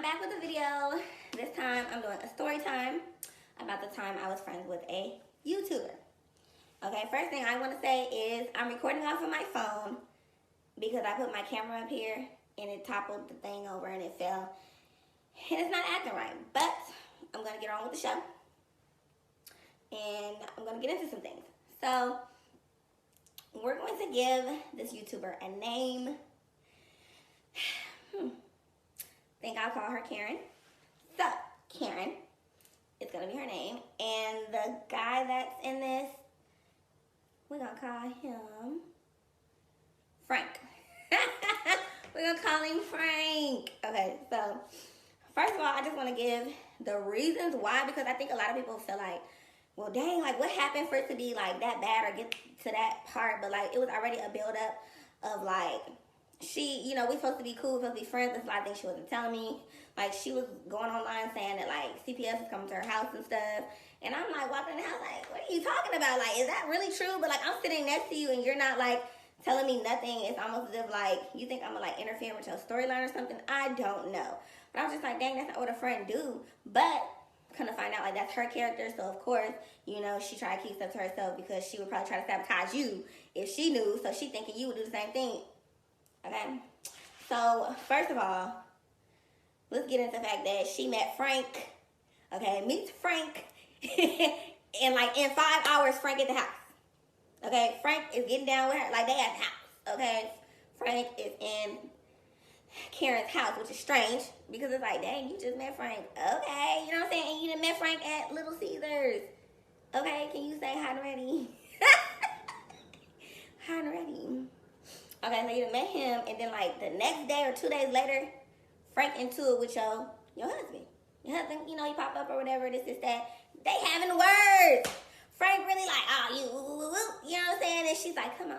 back with a video. This time I'm doing a story time about the time I was friends with a YouTuber. Okay, first thing I want to say is I'm recording off of my phone because I put my camera up here and it toppled the thing over and it fell. And it's not acting right, but I'm going to get on with the show. And I'm going to get into some things. So, we're going to give this YouTuber a name. I think I'll call her Karen. So, Karen is going to be her name. And the guy that's in this, we're going to call him Frank. We're going to call him Frank. Okay, so, first of all, I just want to give the reasons why, because I think a lot of people feel like, well, dang, like, what happened for it to be, like, that bad or get to that part? But, like, it was already a build-up of, like, she, you know, we supposed to be cool, we're supposed to be friends. That's a lot of things she wasn't telling me. Like, she was going online saying that, like, CPS was coming to her house and stuff. And I'm, like, walking in the house, like, what are you talking about? Like, is that really true? But, like, I'm sitting next to you and you're not, like, telling me nothing. It's almost as if, like, you think I'm going to, like, interfere with your storyline or something. I don't know. But I was just like, dang, that's not what a friend do. But kind of find out, like, that's her character. So, of course, you know, she tried to keep stuff to herself because she would probably try to sabotage you if she knew. So, she thinking you would do the same thing. Okay? So, first of all, let's get into the fact that she met Frank. Okay? Meets Frank. And, like, in 5 hours, Frank at the house. Okay? Frank is getting down with her. Like, they at the house. Okay? Frank is in Karen's house, which is strange because it's like, dang, you just met Frank. Okay, you know what I'm saying? And you done met Frank at Little Caesars. Okay, can you say hi and ready? Hi and ready. Okay, so you done met him, and then like the next day or 2 days later, Frank into it with your husband. Your husband, you know, he pop up or whatever, this, that. They having words. Frank really like, oh, you know what I'm saying? And she's like, come on,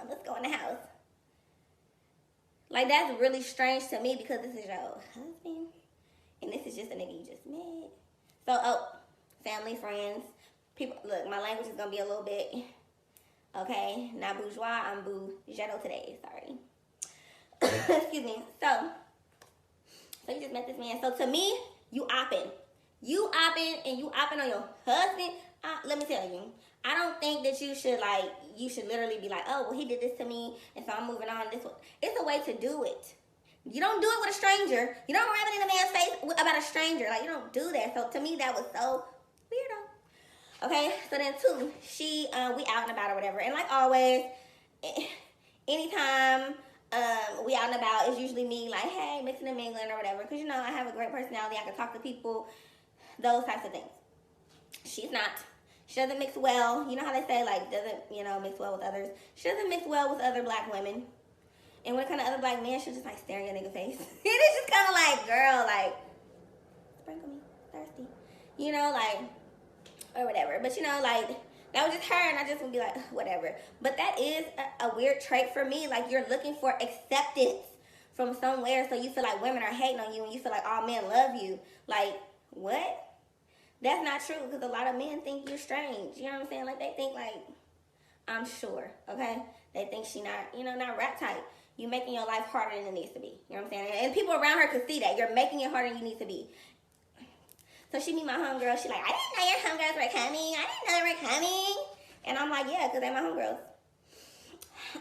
let's go in the house. Like, that's really strange to me because this is your husband. And this is just a nigga you just met. So, family, friends. People, look, my language is going to be a little bit, okay, not bourgeois. I'm bougetto today. Sorry. Excuse me. So you just met this man. So, to me, you opping. You opping and you opping on your husband. Let me tell you. I don't think that you should literally be like, oh, well, he did this to me, and so I'm moving on. It's a way to do it. You don't do it with a stranger. You don't rub it in a man's face about a stranger. Like, you don't do that. So, to me, that was so weirdo. Okay, so then, too, we out and about or whatever. And, like always, anytime we out and about, it's usually me, like, hey, mixing and mingling or whatever. Because, you know, I have a great personality. I can talk to people, those types of things. She's not. She doesn't mix well. You know how they say, like, doesn't, you know, mix well with others. She doesn't mix well with other black women. And when it comes to other black men, she's just, like, staring at a nigga face. And it's just kind of like, girl, like, sprinkle me, thirsty. You know, like, or whatever. But, you know, like, that was just her, and I just would be like, whatever. But that is a weird trait for me. Like, you're looking for acceptance from somewhere, so you feel like women are hating on you, and you feel like all men love you. Like, what? That's not true, because a lot of men think you're strange. You know what I'm saying? Like, they think, like, I'm sure, okay? They think she not, you know, not rap type. You making your life harder than it needs to be. You know what I'm saying? And people around her could see that. You're making it harder than you need to be. So she meet my homegirl. She like, I didn't know your homegirls were coming. I didn't know they were coming. And I'm like, yeah, because they're my homegirls.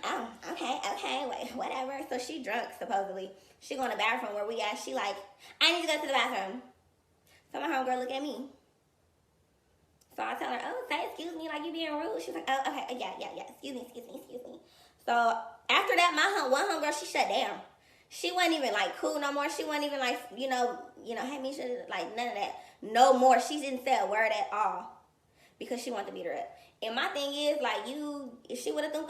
Oh, okay, wait, whatever. So she drunk, supposedly. She go in the bathroom where we at. She like, I need to go to the bathroom. So my homegirl look at me. So I tell her, oh, say excuse me, like you being rude. She's like, oh, okay, yeah, excuse me. So after that, my one homegirl, she shut down. She wasn't even like cool no more. She wasn't even like, you know, hey, Mesha, like none of that. No more. She didn't say a word at all because she wanted to beat her up. And my thing is, like, if she would have thunk,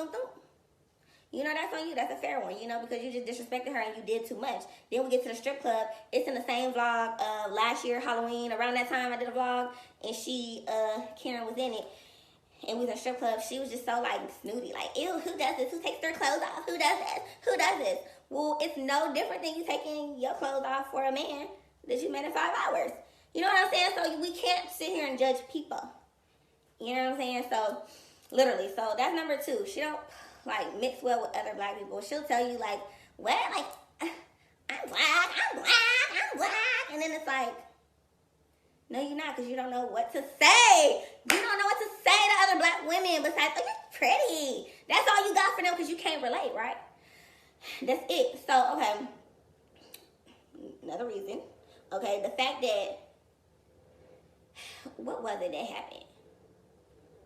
you know, that's on you. That's a fair one, you know, because you just disrespected her and you did too much. Then we get to the strip club. It's in the same vlog last year, Halloween. Around that time, I did a vlog, and Karen was in it. And we was in a strip club. She was just so, like, snooty. Like, ew, who does this? Who takes their clothes off? Who does this? Who does this? Well, it's no different than you taking your clothes off for a man that you met in 5 hours. You know what I'm saying? So we can't sit here and judge people. You know what I'm saying? So, literally. So, that's number 2. She don't, like, mix well with other black people. She'll tell you, like, what? Like, I'm black. I'm black. And then it's like, no, you're not, because you don't know what to say. You don't know what to say to other black women besides, oh, you're pretty. That's all you got for them because you can't relate, right? That's it. So, okay. Another reason. Okay, the fact that, what was it that happened?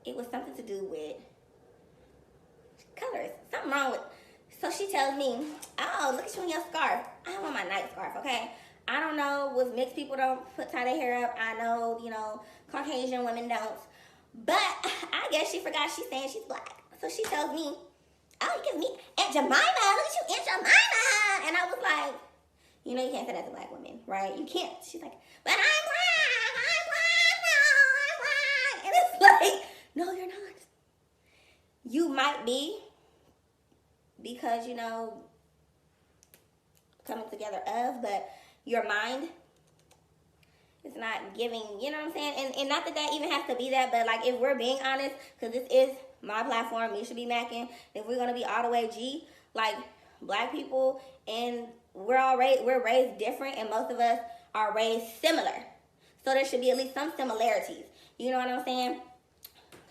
It was something to do with colors. Something wrong with, so she tells me, oh, look at you in your scarf. I have on my night scarf, okay? I don't know if mixed people don't tie their hair up. I know, you know, Caucasian women don't. But I guess she forgot she's saying she's black. So she tells me, oh, you give me Aunt Jemima. Look at you, Aunt Jemima. And I was like, you know you can't say that to black women, right? You can't. She's like, but I'm black. And it's like, no, you're not. You might be, because, you know, coming together of, but your mind is not giving, you know what I'm saying? And not that that even has to be that, but like if we're being honest, because this is my platform, you should be macking. If we're going to be all the way G, like black people, and we're raised different, and most of us are raised similar. So there should be at least some similarities. You know what I'm saying?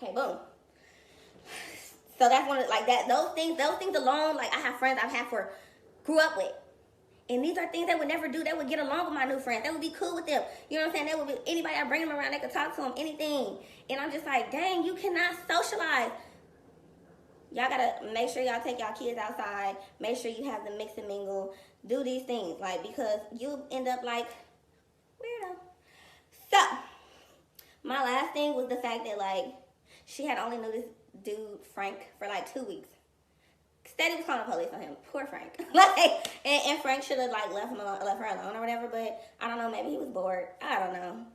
Okay, boom. So that's one of, like, that, those things alone, like I have friends grew up with. And these are things they would never do. They would get along with my new friends. They would be cool with them. You know what I'm saying? They would be, anybody I bring them around, they could talk to them, anything. And I'm just like, dang, you cannot socialize. Y'all gotta make sure y'all take y'all kids outside. Make sure you have them mix and mingle. Do these things, like, because you end up like weirdo. So, my last thing was the fact that, like, she had only knew this dude, Frank, for like 2 weeks. Steady was calling the police on him. Poor Frank. Like, and Frank should have, like, left her alone or whatever, but I don't know, maybe he was bored. I don't know.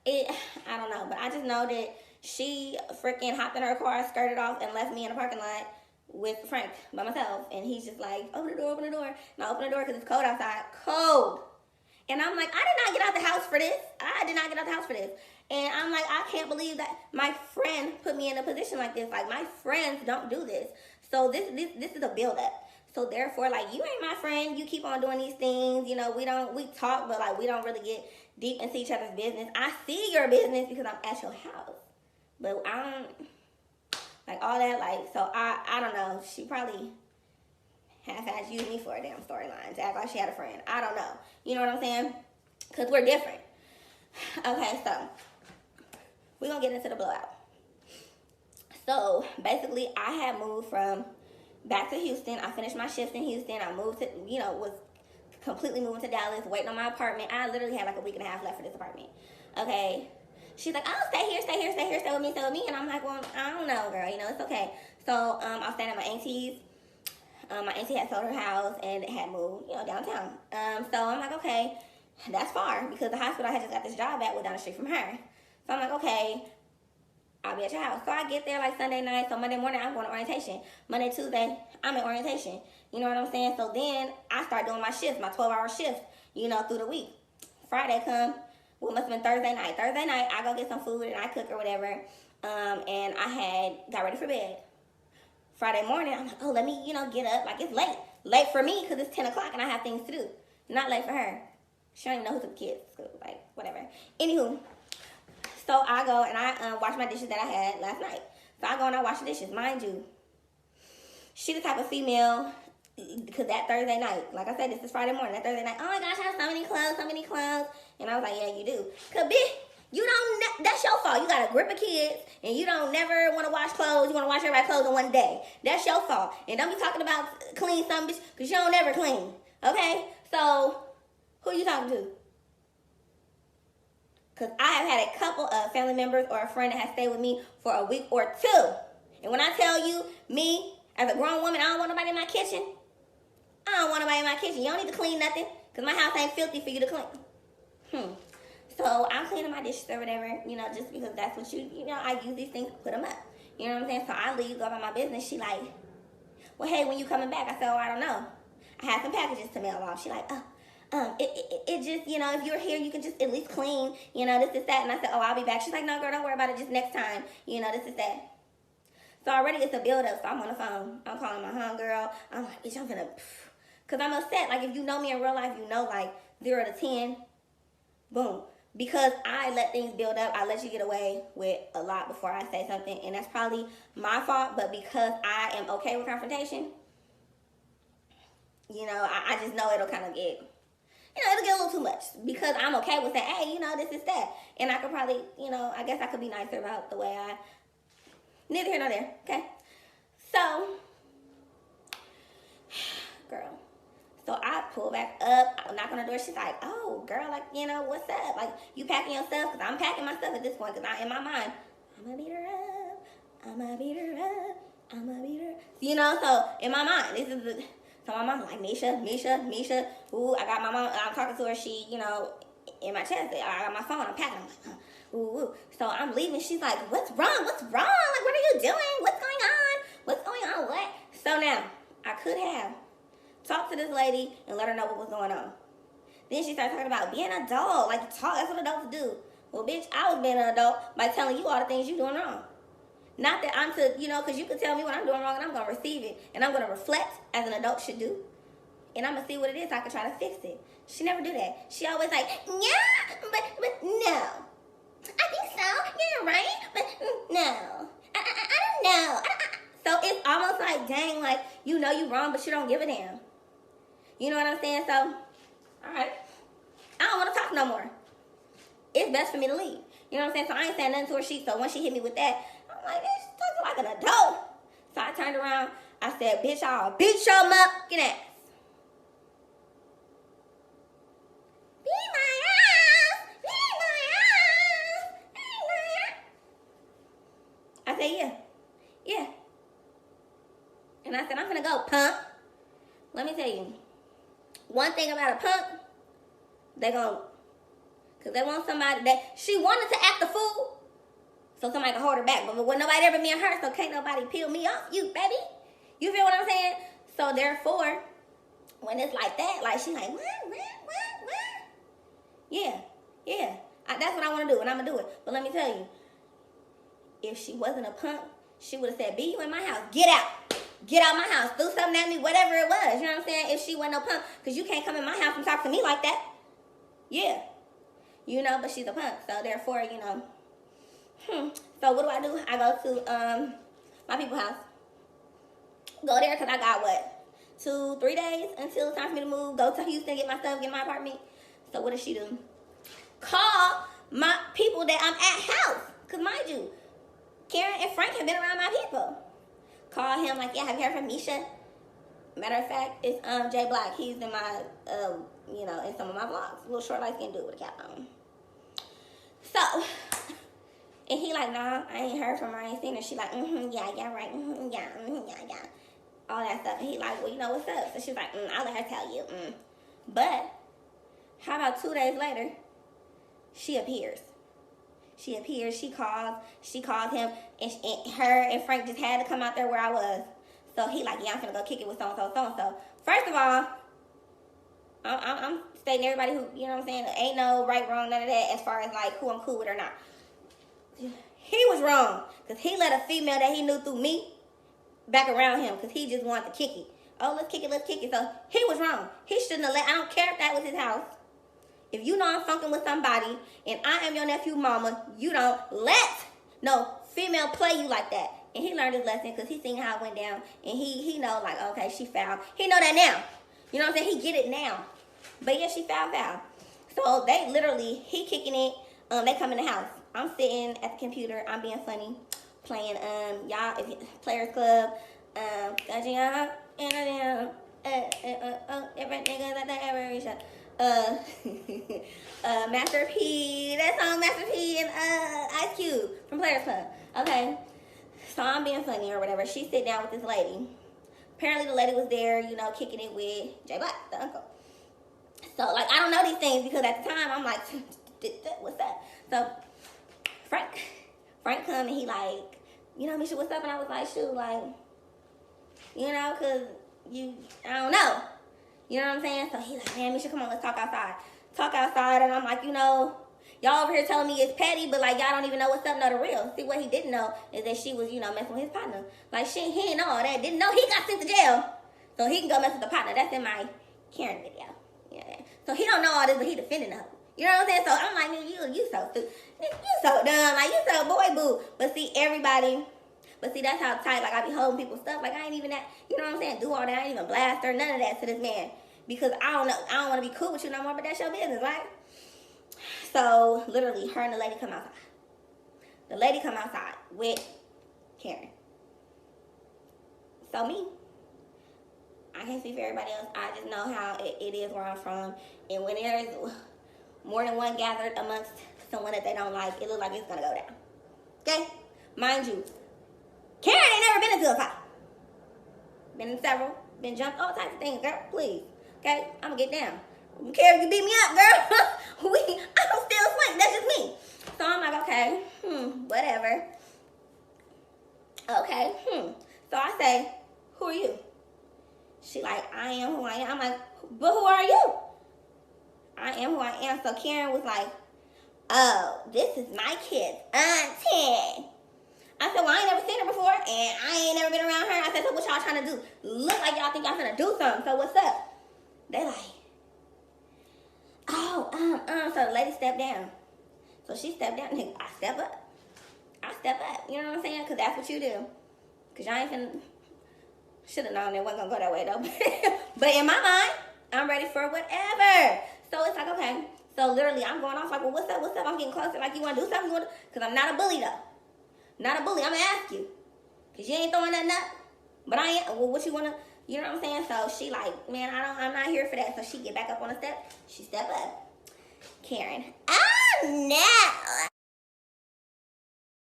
I don't know, but I just know that she freaking hopped in her car, skirted off, and left me in the parking lot with Frank by myself. And he's just like, open the door, open the door. And I open the door because it's cold outside. Cold. And I'm like, I did not get out the house for this. I did not get out the house for this. And I'm like, I can't believe that my friend put me in a position like this. Like, my friends don't do this. So this is a build-up. So therefore, like, you ain't my friend. You keep on doing these things. You know, we talk, but, like, we don't really get deep into each other's business. I see your business because I'm at your house. But I don't, like, all that, like, so I don't know. She probably half-ass used me for a damn storyline to act like she had a friend. I don't know. You know what I'm saying? Because we're different. Okay, so we're going to get into the blowout. So, basically, I had moved back to Houston. I finished my shift in Houston. I moved to, you know, was completely moving to Dallas, waiting on my apartment. I literally had like a week and a half left for this apartment. Okay. She's like, oh, stay here, stay with me. And I'm like, well, I don't know, girl. You know, it's okay. So, I was staying at my auntie's. My auntie had sold her house and had moved, you know, downtown. So I'm like, okay, that's far, because the hospital I had just got this job at was down the street from her. So I'm like, okay, I'll be at your house. So I get there like Sunday night. So Monday morning, I'm going to orientation. Monday, Tuesday, I'm in orientation. You know what I'm saying? So then I start doing my shifts, my 12-hour shift, you know, through the week. Friday come, well, it must have been Thursday night. Thursday night, I go get some food and I cook or whatever. And I got ready for bed. Friday morning, I'm like, oh, let me, you know, get up. Like, it's late. Late for me because it's 10 o'clock and I have things to do. Not late for her. She don't even know who took the kids to school. Like, whatever. Anywho, so I go and I wash my dishes that I had last night. So I go and I wash the dishes. Mind you, she the type of female, because that Thursday night, like I said, this is Friday morning, that Thursday night, oh my gosh, I have so many clothes. And I was like, yeah, you do. Because, bitch, you don't, that's your fault. You got a group of kids, and you don't never want to wash clothes. You want to wash everybody's clothes in one day. That's your fault. And don't be talking about clean something, bitch, because you don't never clean. Okay? So, who you talking to? Because I have had a couple of family members or a friend that has stayed with me for a week or two. And when I tell you, me, as a grown woman, I don't want nobody in my kitchen. I don't want nobody in my kitchen. You don't need to clean nothing, because my house ain't filthy for you to clean. So I'm cleaning my dishes or whatever, you know, just because that's what you know, I use these things to put them up. You know what I'm saying? So I leave, go about my business. She like, well, hey, when you coming back? I said, oh, I don't know. I have some packages to mail off. She like, it just, you know, if you're here, you can just at least clean, you know, this, that. And I said, oh, I'll be back. She's like, no, girl, don't worry about it. Just next time, you know, this, that. So already it's a build-up. So I'm on the phone. I'm calling my homegirl. I'm like, bitch, I'm gonna, because I'm upset. Like, if you know me in real life, you know, like, 0 to 10, Boom. Because I let things build up, I let you get away with a lot before I say something. And that's probably my fault. But because I am okay with confrontation, you know, I just know it'll kind of get, you know, it'll get a little too much. Because I'm okay with saying, hey, you know, this is that. And I could probably, you know, I guess I could be nicer about the way I, neither here nor there, okay? So, girl. So I pull back up, I knock on the door. She's like, oh, girl, like, you know, what's up? Like, you packing your stuff? Because I'm packing my stuff at this point. Because in my mind, I'm going to beat her up. I'm going to beat her up. I'm going to beat her up. You know, so in my mind, this is the, so my mom's like, Mesha. Ooh, I got my mom, I'm talking to her. She, you know, in my chest. I got my phone. I'm packing. I'm like, ooh. So I'm leaving. She's like, what's wrong? Like, what are you doing? What's going on? What? So now, I could have talk to this lady and let her know what was going on. Then she started talking about being an adult. Like, talk, that's what adults do. Well, bitch, I was being an adult by telling you all the things you're doing wrong. Not that I'm to, you know, because you could tell me what I'm doing wrong and I'm going to receive it. And I'm going to reflect as an adult should do. And I'm going to see what it is so I can try to fix it. She never do that. She always like, yeah, but no. I think so. Yeah, you're right. But no. I don't know. So it's almost like, dang, like, you know you wrong, but you don't give a damn. You know what I'm saying? So, all right. I don't want to talk no more. It's best for me to leave. You know what I'm saying? So I ain't saying nothing to her. So when she hit me with that, I'm like, bitch, talk like an adult. So I turned around. I said, bitch, I'll beat your motherfucking ass. Beat my ass. Beat my ass. Beat my ass. I said, yeah. And I said, I'm gonna go, punk. Let me tell you. One thing about a punk, they gon', because they want somebody that, she wanted to act a fool, so somebody can hold her back. But when nobody ever me and her, so can't nobody peel me off you, baby. You feel what I'm saying? So therefore, when it's like that, like she like, what? Yeah. That's what I want to do, and I'm going to do it. But let me tell you, if she wasn't a punk, she would have said, B, you in my house. Get out. Get out my house. Do something at me, whatever it was. You know what I'm saying? If she wasn't no punk. Because you can't come in my house and talk to me like that. Yeah. You know, but she's a punk. So therefore, you know. So what do? I go to my people's house. Go there because I got what? 2-3 days until it's time for me to move. Go to Houston, get my stuff, get my apartment. So what does she do? Call my people that I'm at house. Because mind you, Karen and Frank have been around my people. Call him like, yeah, have you heard from Mesha? Matter of fact, it's Jay Black. He's in my, you know, in some of my vlogs. A little short, light-skinned dude with a cap on. So, and he like, nah, I ain't heard from her, I ain't seen her. She like, yeah, right, yeah. All that stuff. And he like, well, you know what's up? So she's like, I'll let her tell you. But, how about 2 days later, she appears. She calls him, and her and Frank just had to come out there where I was. So he like, yeah, I'm finna go kick it with so-and-so. First of all, I'm stating everybody who, you know what I'm saying, ain't no right, wrong, none of that as far as like who I'm cool with or not. He was wrong, because he let a female that he knew through me back around him, because he just wanted to kick it. Oh, let's kick it. So he was wrong. He shouldn't have let, I don't care if that was his house. If you know I'm fucking with somebody and I am your nephew mama, you don't let no female play you like that. And he learned his lesson because he seen how it went down. And he know like, okay, she foul. He know that now. You know what I'm saying? He get it now. But yeah, she foul. So they literally, he kicking it. They come in the house. I'm sitting at the computer. I'm being funny. Playing, y'all, Players Club. Master P, that song Master P and Ice Cube from Players Club. Okay, so I'm being funny or whatever. She sit down with this lady. Apparently the lady was there, you know, kicking it with Jay Black, the uncle. So like I don't know these things because at the time I'm like, what's that? So Frank come and he like, you know, Mesha, what's up? And I was like, shoot, like, you know, cause I don't know. You know what I'm saying? So he's like, man, Mesha, come on, let's talk outside. And I'm like, you know, y'all over here telling me it's petty, but like y'all don't even know what's up, no, the real. See, what he didn't know is that she was, you know, messing with his partner. Like he didn't know all that. Didn't know he got sent to jail. So he can go mess with the partner. That's in my Karen video. Yeah. So he don't know all this, but he defending her. You know what I'm saying? So I'm like, nigga, you so stupid. Nigga, you so dumb. Like, you so boy boo. But see, that's how tight, like, I be holding people's stuff. Like, I ain't even that, you know what I'm saying? Do all that. I ain't even blast or none of that to this man. Because I don't want to be cool with you no more, but that's your business, right? So, literally, her and the lady come outside. The lady come outside with Karen. So me, I can't speak for everybody else. I just know how it is where I'm from. And when there's more than one gathered amongst someone that they don't like, it looks like it's going to go down. Okay? Mind you, Karen ain't never been into a fight. Been in several. Been jumped, all types of things, girl. Please. Okay? I'm going to get down. I don't care if you beat me up, girl. I'm still swing. That's just me. So I'm like, okay, whatever. Okay, So I say, who are you? She like, I am who I am. I'm like, but who are you? I am who I am. So Karen was like, oh, this is my kid's auntie. I said, well, I ain't never seen her before, and I ain't never been around her. I said, so what y'all trying to do? Look like y'all think y'all finna do something. So what's up? They like, oh, So the lady stepped down. So she stepped down. Nigga, I step up. You know what I'm saying? Because that's what you do. Because y'all ain't finna... Should have known it wasn't going to go that way, though. But in my mind, I'm ready for whatever. So it's like, okay. So literally, I'm going off like, well, what's up? I'm getting closer. Like, you want to do something? Because I'm not a bully, though. Not a bully. I'm going to ask you. Because you ain't throwing nothing up. But I ain't. Well, what you want to... You know what I'm saying? So she like, man, I'm not here for that. So she get back up on the step. She step up. Karen. Oh, no.